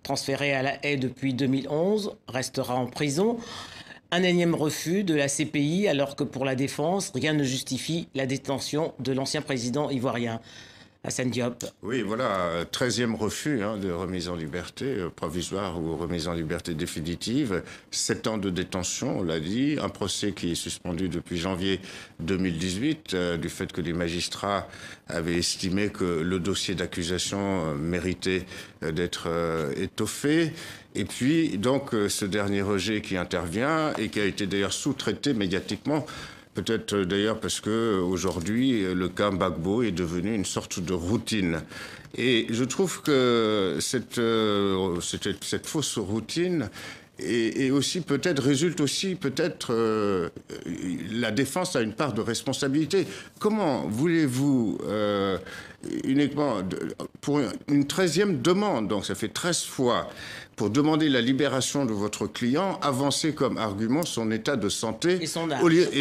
transféré à La Haye depuis 2011, restera en prison. Un énième refus de la CPI, alors que pour la défense, rien ne justifie la détention de l'ancien président ivoirien. Hassan Diop. Oui, voilà, 13e refus de remise en liberté provisoire ou remise en liberté définitive. 7 ans de détention, on l'a dit. Un procès qui est suspendu depuis janvier 2018 du fait que les magistrats avaient estimé que le dossier d'accusation méritait d'être étoffé. Et puis, donc, ce dernier rejet qui intervient et qui a été d'ailleurs sous-traité médiatiquement. Peut-être d'ailleurs parce que aujourd'hui le cas Gbagbo est devenu une sorte de routine. Et je trouve que cette fausse routine et aussi résulte aussi la défense a une part de responsabilité. Comment voulez-vous uniquement pour une 13e demande, donc ça fait 13 fois, pour demander la libération de votre client, avancer comme argument son état de santé et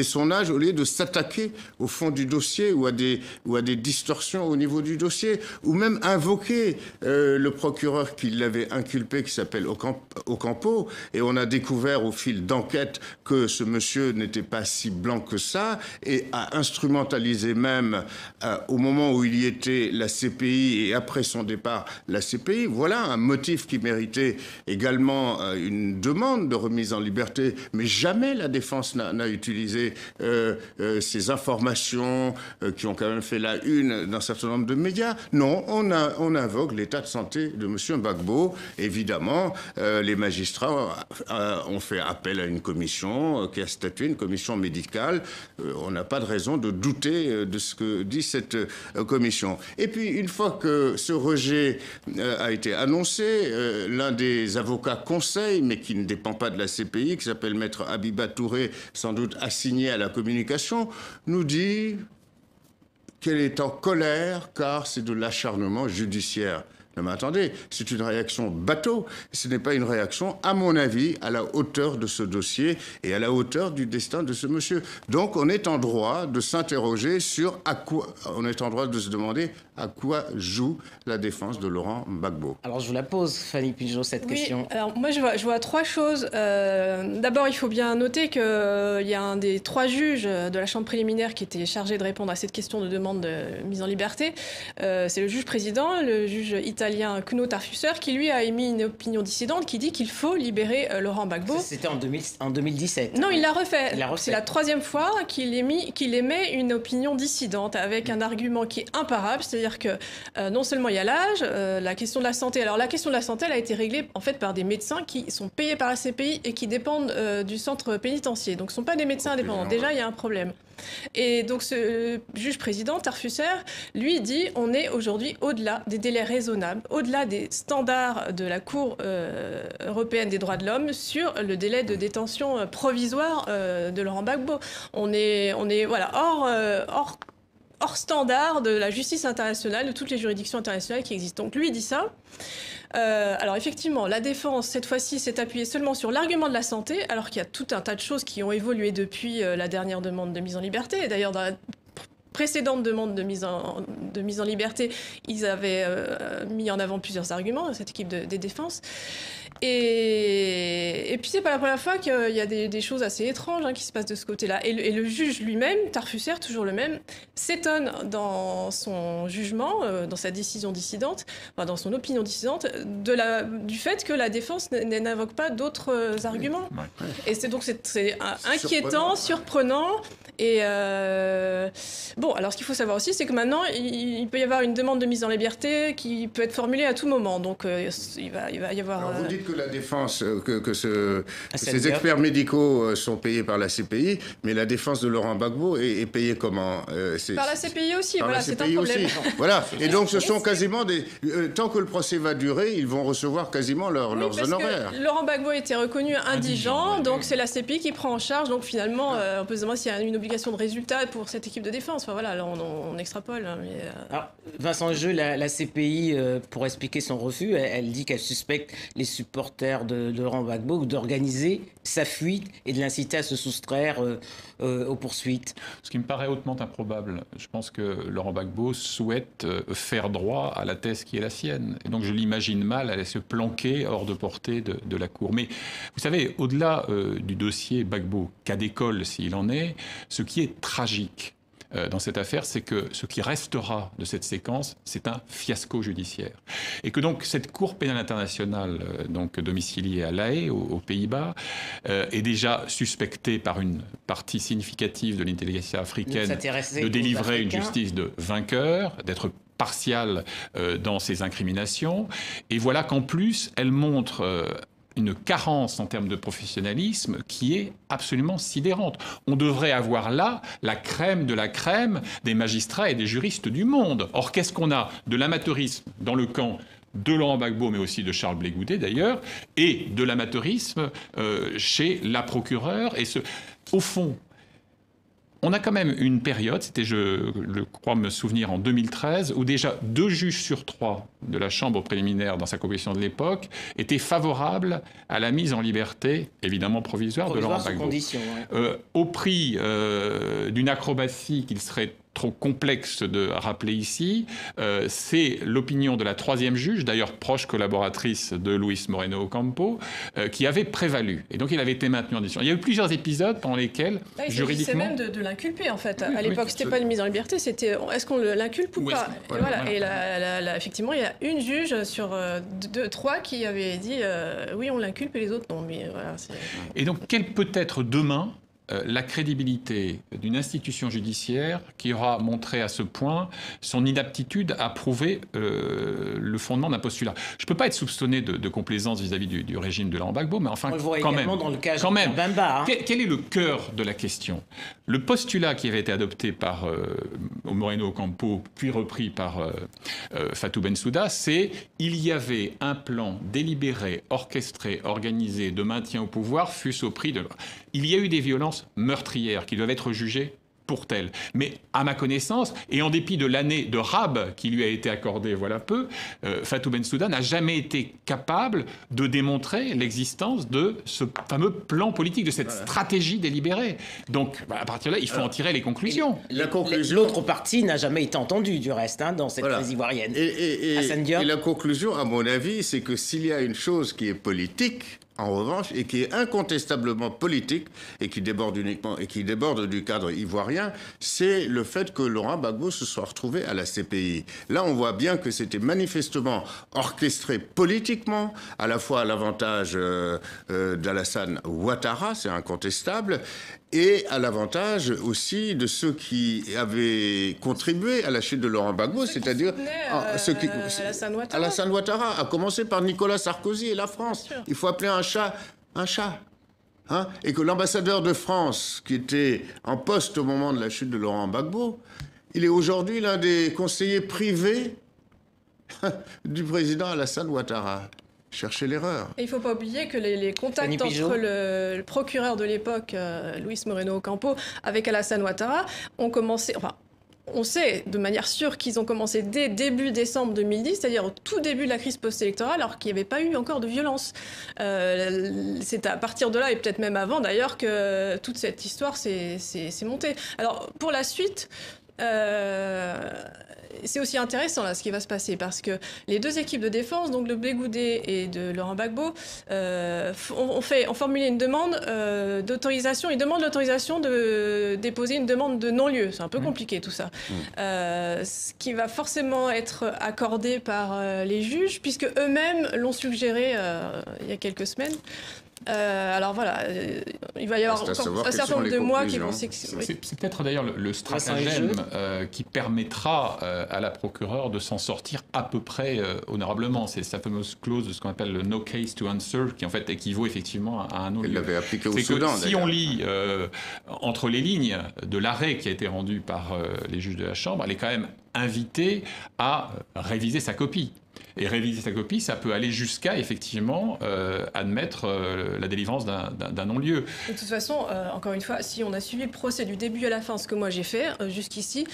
son âge, au lieu de s'attaquer au fond du dossier ou à des distorsions au niveau du dossier, ou même invoquer le procureur qui l'avait inculpé, qui s'appelle Ocampo, et on a découvert au fil d'enquête que ce monsieur n'était pas si blanc que ça, et a instrumentalisé même au moment où il y était la CPI et après son départ la CPI. Voilà un motif qui méritait également une demande de remise en liberté, mais jamais la défense n'a utilisé ces informations qui ont quand même fait la une d'un certain nombre de médias. Non, on invoque l'état de santé de M. Gbagbo. Évidemment, les magistrats ont fait appel à une commission qui a statué, une commission médicale. On n'a pas de raison de douter de ce que dit cette commission. Et puis, une fois que ce rejet a été annoncé, l'un des avocats conseils, mais qui ne dépend pas de la CPI, qui s'appelle Maître Abiba Touré, sans doute assigné à la communication, nous dit qu'elle est en colère car c'est de l'acharnement judiciaire. Non mais attendez, c'est une réaction bateau. Ce n'est pas une réaction, à mon avis, à la hauteur de ce dossier et à la hauteur du destin de ce monsieur. Donc on est en droit de s'interroger sur on est en droit de se demander à quoi joue la défense de Laurent Gbagbo. Alors je vous la pose, Fanny Pigeaud, cette question. Alors moi je vois 3 choses. D'abord, il faut bien noter qu'il y a un des 3 juges de la chambre préliminaire qui était chargé de répondre à cette question de demande de mise en liberté. C'est le juge président, le juge italien Kuno Tarfusser, qui lui a émis une opinion dissidente qui dit qu'il faut libérer Laurent Gbagbo. C'était en 2017. Non, il l'a refait. C'est la 3e fois qu'il émet une opinion dissidente avec un argument qui est imparable, c'est-à-dire que non seulement il y a l'âge, la question de la santé. Alors la question de la santé, elle a été réglée en fait par des médecins qui sont payés par la CPI et qui dépendent du centre pénitentiaire. Donc ce ne sont pas des médecins indépendants. Déjà, il y a un problème. Et donc ce juge président, Tarfusser, lui dit on est aujourd'hui au-delà des délais raisonnables, au-delà des standards de la Cour européenne des droits de l'homme sur le délai de détention provisoire de Laurent Gbagbo. On est voilà, hors standard de la justice internationale, de toutes les juridictions internationales qui existent. Donc lui, il dit ça. Alors effectivement, la défense, cette fois-ci, s'est appuyée seulement sur l'argument de la santé, alors qu'il y a tout un tas de choses qui ont évolué depuis la dernière demande de mise en liberté. Et d'ailleurs, dans la précédente demande de mise en liberté, ils avaient mis en avant plusieurs arguments, cette équipe des défenses. Et puis c'est pas la première fois qu'il y a des choses assez étranges qui se passent de ce côté-là. Et le juge lui-même, Tarfusser, toujours le même, s'étonne dans son jugement, dans sa décision dissidente, enfin dans son opinion dissidente, du fait que la défense n'invoque pas d'autres arguments. Et c'est inquiétant, surprenant. Et bon, alors ce qu'il faut savoir aussi, c'est que maintenant, il peut y avoir une demande de mise en liberté qui peut être formulée à tout moment. Donc il va y avoir... Alors vous dites que la défense, ces experts médicaux sont payés par la CPI, mais la défense de Laurent Gbagbo est payée comment Par la CPI aussi, voilà, c'est un problème. Voilà, et donc ce sont quasiment des... tant que le procès va durer, ils vont recevoir quasiment leurs honoraires. Laurent Gbagbo a été reconnu indigent, donc c'est la CPI qui prend en charge. Donc finalement, on peut se demander s'il y a une obligation de résultat pour cette équipe de défense. Enfin, voilà, là on extrapole. Hein, mais, Alors, Vincent Jeu, la CPI, pour expliquer son refus, elle dit qu'elle suspecte les supporters de Laurent Gbagbo d'organiser sa fuite et de l'inciter à se soustraire aux poursuites. Ce qui me paraît hautement improbable. Je pense que Laurent Gbagbo souhaite faire droit à la thèse qui est la sienne. Et donc je l'imagine mal aller se planquer hors de portée de la Cour. Mais vous savez, au-delà du dossier Gbagbo, cas d'école s'il en est, ce qui est tragique dans cette affaire, c'est que ce qui restera de cette séquence, c'est un fiasco judiciaire. Et que donc cette Cour pénale internationale, donc domiciliée à La Haye, aux Pays-Bas, est déjà suspectée par une partie significative de l'intelligence africaine de délivrer une justice de vainqueur, d'être partiale dans ses incriminations. Et voilà qu'en plus, elle montre une carence en termes de professionnalisme qui est absolument sidérante. On devrait avoir là la crème de la crème des magistrats et des juristes du monde. Or, qu'est-ce qu'on a? De l'amateurisme dans le camp de Laurent Gbagbo, mais aussi de Charles Blé Goudet d'ailleurs, et de l'amateurisme chez la procureure. Et au fond, on a quand même une période, c'était, je crois me souvenir, en 2013, où déjà 2 juges sur 3 de la Chambre préliminaire, dans sa composition de l'époque, étaient favorables à la mise en liberté, évidemment provisoire de Laurent Gbagbo. Au prix d'une acrobatie qu'il serait trop complexe de rappeler ici, c'est l'opinion de la 3e juge, d'ailleurs proche collaboratrice de Luis Moreno Ocampo, qui avait prévalu. Et donc il avait été maintenu en détention. Il y a eu plusieurs épisodes pendant lesquels, là, juridiquement... C'est même de l'inculper, en fait. Oui, à l'époque, c'était pas une mise en liberté, c'était est-ce qu'on l'inculpe ou pas. Et voilà. Et effectivement, il y a une juge sur 3 qui avait dit oui, on l'inculpe et les autres non. Mais voilà, et donc, quelle peut être demain la crédibilité d'une institution judiciaire qui aura montré à ce point son inaptitude à prouver le fondement d'un postulat. Je ne peux pas être soupçonné de complaisance vis-à-vis du régime de Laurent Gbagbo, mais enfin, on le voit quand également même, dans le cas quand même. Bemba. Hein. Quel est le cœur de la question? Le postulat qui avait été adopté par Moreno Ocampo, puis repris par Fatou Bensouda, c'est il y avait un plan délibéré, orchestré, organisé de maintien au pouvoir, fût-ce au prix de... Il y a eu des violences meurtrières qui doivent être jugées pour telles. Mais à ma connaissance, et en dépit de l'année de rab qui lui a été accordée voilà peu, Fatou Bensouda n'a jamais été capable de démontrer l'existence de ce fameux plan politique, de cette stratégie délibérée. Donc, à partir de là, il faut en tirer les conclusions. L'autre partie n'a jamais été entendue, du reste, hein, dans cette crise ivoirienne. Et la conclusion, à mon avis, c'est que s'il y a une chose qui est politique, en revanche, et qui est incontestablement politique, et qui déborde du cadre ivoirien, c'est le fait que Laurent Gbagbo se soit retrouvé à la CPI. Là, on voit bien que c'était manifestement orchestré politiquement, à la fois à l'avantage d'Alassane Ouattara, c'est incontestable, et à l'avantage aussi de ceux qui avaient contribué à la chute de Laurent Gbagbo, c'est-à-dire Alassane Ouattara, à commencer par Nicolas Sarkozy et la France. Il faut appeler un chat un chat. Hein, et que l'ambassadeur de France, qui était en poste au moment de la chute de Laurent Gbagbo, il est aujourd'hui l'un des conseillers privés du président Alassane Ouattara. Chercher l'erreur. Et il ne faut pas oublier que les contacts entre le procureur de l'époque, Luis Moreno Ocampo, avec Alassane Ouattara, ont commencé... Enfin, on sait de manière sûre qu'ils ont commencé dès début décembre 2010, c'est-à-dire au tout début de la crise post-électorale, alors qu'il n'y avait pas eu encore de violence. C'est à partir de là, et peut-être même avant d'ailleurs, que toute cette histoire s'est montée. Alors, pour la suite... c'est aussi intéressant là ce qui va se passer parce que les 2 équipes de défense, donc de Blé Goudet et de Laurent Gbagbo, ont formulé une demande d'autorisation. Ils demandent l'autorisation de déposer une demande de non-lieu. C'est un peu compliqué tout ça. Ce qui va forcément être accordé par les juges puisque eux-mêmes l'ont suggéré il y a quelques semaines. Alors voilà, il va y avoir encore un certain nombre de mois qui vont s'exprimer. C'est peut-être d'ailleurs le stratagème qui permettra à la procureure de s'en sortir à peu près honorablement. C'est sa fameuse clause de ce qu'on appelle le no case to answer, qui en fait équivaut effectivement à un non-lieu. Elle l'avait appliqué au Soudan. Si on lit entre les lignes de l'arrêt qui a été rendu par les juges de la Chambre, elle est quand même invitée à réviser sa copie. Et réviser sa copie, ça peut aller jusqu'à, effectivement, admettre la délivrance d'un non-lieu. De toute façon, encore une fois, si on a suivi le procès du début à la fin, ce que moi j'ai fait jusqu'ici,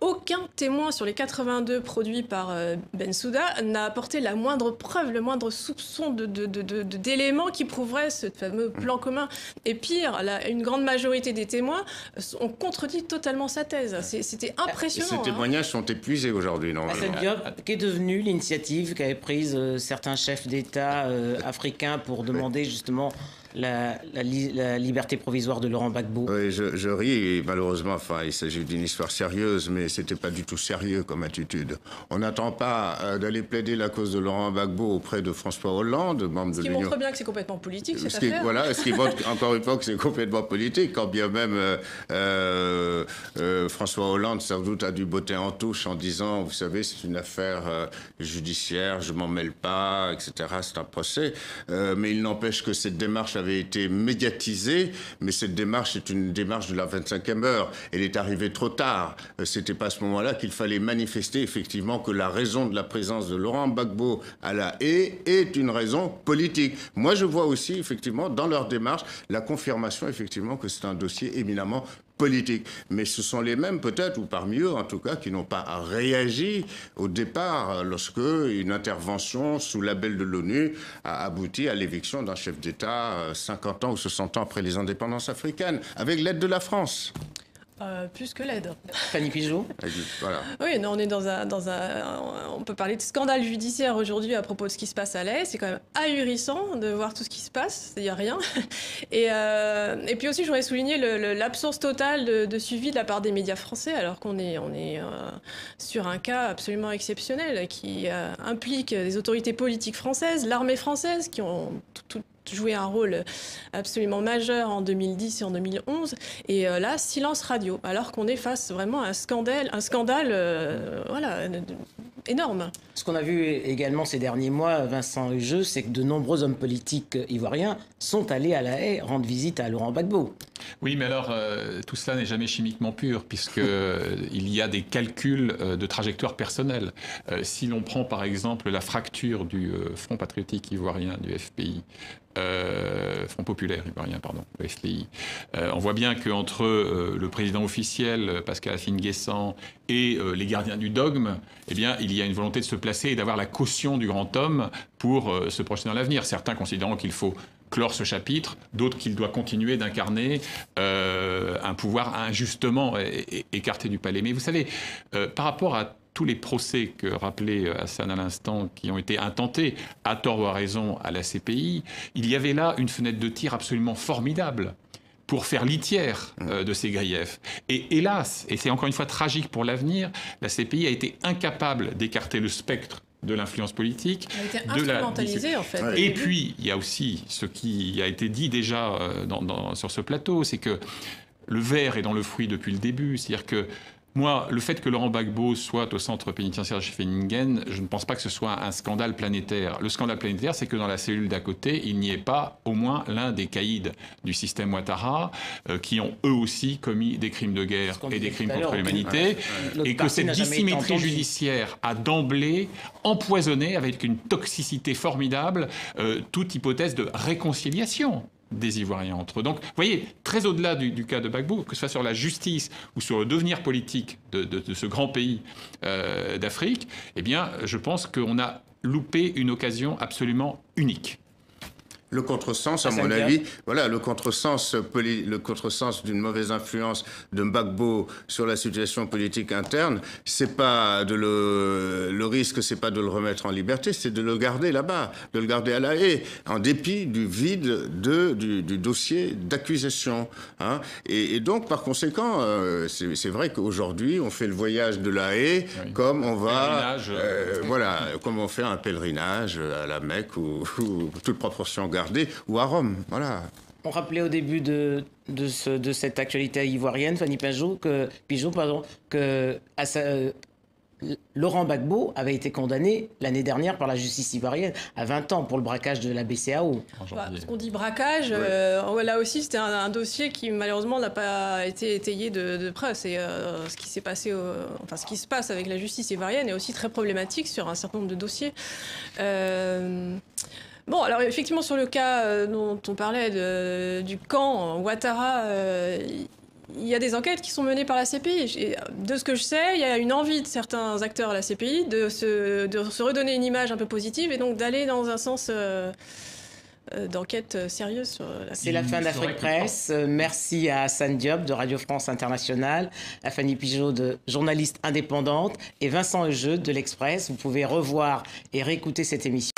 aucun témoin sur les 82 produits par Bensouda n'a apporté la moindre preuve, le moindre soupçon d'éléments qui prouveraient ce fameux plan commun. Et pire, une grande majorité des témoins ont contredit totalement sa thèse. C'était impressionnant. Et ces témoignages sont épuisés aujourd'hui, normalement. Assad Diop, qu'est devenue l'initiative qu'avaient prise certains chefs d'État africains pour demander justement la liberté provisoire de Laurent Gbagbo? Oui, je ris, et malheureusement, enfin, il s'agit d'une histoire sérieuse, mais c'était pas du tout sérieux comme attitude. On n'attend pas d'aller plaider la cause de Laurent Gbagbo auprès de François Hollande, membre de l'Union. Ce qui montre bien que c'est complètement politique, cette affaire. Voilà, ce qui montre encore une fois que c'est complètement politique, quand bien même François Hollande, sans doute, a dû botter en touche en disant, vous savez, c'est une affaire judiciaire, je m'en mêle pas, etc. C'est un procès. Mais il n'empêche que cette démarche avait été médiatisée, mais cette démarche est une démarche de la 25e heure. Elle est arrivée trop tard. C'était pas à ce moment-là qu'il fallait manifester effectivement que la raison de la présence de Laurent Gbagbo à La Haye est une raison politique. Moi, je vois aussi effectivement dans leur démarche la confirmation effectivement que c'est un dossier éminemment politique. Mais ce sont les mêmes, peut-être, ou parmi eux, en tout cas, qui n'ont pas réagi au départ lorsque une intervention sous label de l'ONU a abouti à l'éviction d'un chef d'État 50 ans ou 60 ans après les indépendances africaines, avec l'aide de la France. Plus que l'aide. Fanny Pigeot. Voilà. Oui, non, on est on peut parler de scandale judiciaire aujourd'hui à propos de ce qui se passe à La Haye. C'est quand même ahurissant de voir tout ce qui se passe. Il n'y a rien. Et puis aussi, je voudrais souligner l'absence totale de suivi de la part des médias français, alors qu'on est sur un cas absolument exceptionnel qui implique les autorités politiques françaises, l'armée française, qui ont joué un rôle absolument majeur en 2010 et en 2011. Et là, silence radio, alors qu'on est face vraiment à un scandale voilà, énorme. Ce qu'on a vu également ces derniers mois, Vincent Hugeux, c'est que de nombreux hommes politiques ivoiriens sont allés à La Haye rendre visite à Laurent Gbagbo. Oui, mais alors, tout cela n'est jamais chimiquement pur, puisqu'il y a des calculs de trajectoire personnelle. Si l'on prend par exemple la fracture du Front patriotique ivoirien, du FPI, Front populaire ivoirien, pardon, le FPI, on voit bien qu'entre le président officiel, Pascal Affi-N'Guessan, et les gardiens du dogme, eh bien, il y a une volonté de se placer et d'avoir la caution du grand homme pour se projeter dans l'avenir. Certains considérant qu'il faut clore ce chapitre, d'autres qu'il doit continuer d'incarner un pouvoir injustement écarté du palais. Mais vous savez, par rapport à tous les procès que rappelait Hassan à l'instant, qui ont été intentés, à tort ou à raison, à la CPI, il y avait là une fenêtre de tir absolument formidable pour faire litière de ces griefs. Et hélas, et c'est encore une fois tragique pour l'avenir, la CPI a été incapable d'écarter le spectre de l'influence politique. Elle a été instrumentalisée, en fait. Et puis, il y a aussi ce qui a été dit déjà sur ce plateau, c'est que le ver est dans le fruit depuis le début. C'est-à-dire que moi, le fait que Laurent Gbagbo soit au centre pénitentiaire de Scheveningen, je ne pense pas que ce soit un scandale planétaire. Le scandale planétaire, c'est que dans la cellule d'à côté, il n'y ait pas au moins l'un des caïds du système Ouattara qui ont eux aussi commis des crimes de guerre et des crimes contre l'humanité. Et que cette dissymétrie judiciaire a d'emblée empoisonné avec une toxicité formidable toute hypothèse de réconciliation des Ivoiriens entre eux. Donc, vous voyez, très au-delà du cas de Gbagbo, que ce soit sur la justice ou sur le devenir politique de ce grand pays d'Afrique, eh bien, je pense qu'on a loupé une occasion absolument unique. Le contresens, à mon avis, voilà, le contresens d'une mauvaise influence de Gbagbo sur la situation politique interne, c'est pas le risque, c'est pas de le remettre en liberté, c'est de le garder là-bas, de le garder à La Haye, en dépit du vide du dossier d'accusation. Hein. Et donc, par conséquent, c'est vrai qu'aujourd'hui, on fait le voyage de La Haye comme on va, voilà, comme on fait un pèlerinage à la Mecque ou toute proportion gardée, ou à Rome, voilà. On rappelait au début de cette actualité ivoirienne, Fanny Pigeot, que Laurent Gbagbo avait été condamné l'année dernière par la justice ivoirienne à 20 ans pour le braquage de la BCEAO. Parce qu'on dit braquage, là aussi c'était un dossier qui malheureusement n'a pas été étayé de preuves. C'est ce qui s'est passé, ce qui se passe avec la justice ivoirienne est aussi très problématique sur un certain nombre de dossiers. Bon, alors effectivement sur le cas dont on parlait du camp Ouattara, il y a des enquêtes qui sont menées par la CPI. Et de ce que je sais, il y a une envie de certains acteurs à la CPI de se redonner une image un peu positive et donc d'aller dans un sens d'enquête sérieuse sur la CPI. C'est la fin d'Afrique Presse. Merci à Hassan Diop de Radio France Internationale, à Fanny Pigeot, journaliste indépendante, et Vincent Eugeux de l'Express. Vous pouvez revoir et réécouter cette émission